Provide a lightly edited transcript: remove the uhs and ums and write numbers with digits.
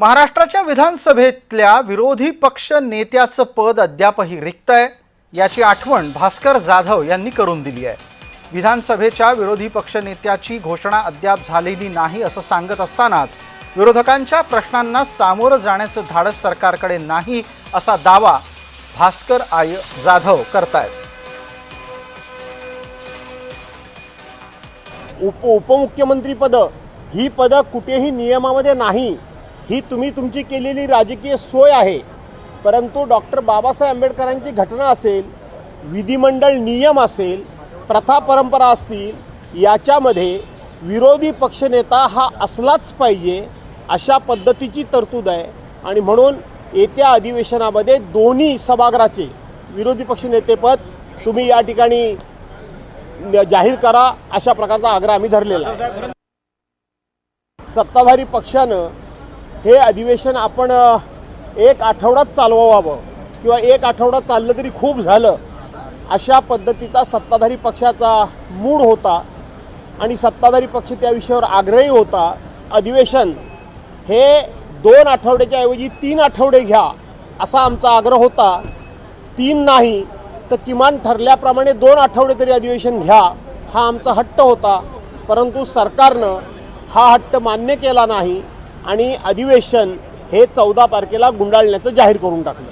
महाराष्ट्राच्या विधानसभेतल्या विरोधी पक्ष नेत्याचं पद अद्यापही रिक्त आहे, याची आठवण भास्कर जाधव यांनी करून दिली आहे। विधानसभेच्या विरोधी पक्ष नेत्याची घोषणा अद्याप झालेली नाही असं सांगत असतानाच विरोधकांच्या प्रश्नांना सामोरं जाण्याचं धाडस सरकारकडे नाही असा दावा भास्कर जाधव करतायत। उपमुख्यमंत्री पद ही पद कुठेही नियमामध्ये नाही, ही तुम्ही तुमची केलेली राजकीय सोय आहे। परंतु डॉक्टर बाबासाहेब आंबेडकरांची घटना असेल, विधिमंडळ नियम असेल, प्रथा परंपरा असतील, याच्यामध्ये विरोधी पक्षनेता हा असलाच पाहिजे अशा पद्धतीची तरतूद आहे। आणि म्हणून येत्या अधिवेशनामध्ये दोन्ही सभागृहाचे विरोधी पक्षनेतेपद तुम्ही या ठिकाणी जाहीर करा अशा प्रकारचा आग्रह आम्ही धरलेला आहे। सत्ताधारी पक्षानं हे अधिवेशन आपण एक आठवडाच चालवावं किंवा एक आठवडा चाललं तरी खूप झालं अशा पद्धतीचा सत्ताधारी पक्षाचा मूड होता आणि सत्ताधारी पक्ष त्या विषयावर आग्रही होता। अधिवेशन हे 2 आठवड्याच्या ऐवजी 3 आठवडे घ्या असा आमचा आग्रह होता। 3 नाही तर किमान ठरल्याप्रमाणे 2 आठवडे तरी अधिवेशन घ्या हा आमचा हट्ट होता। परंतु सरकारनं हा हट्ट मान्य केला नाही आणि अधिवेशन हे 14 तारखेला गुंडाळण्याचं जाहीर करून टाकलं।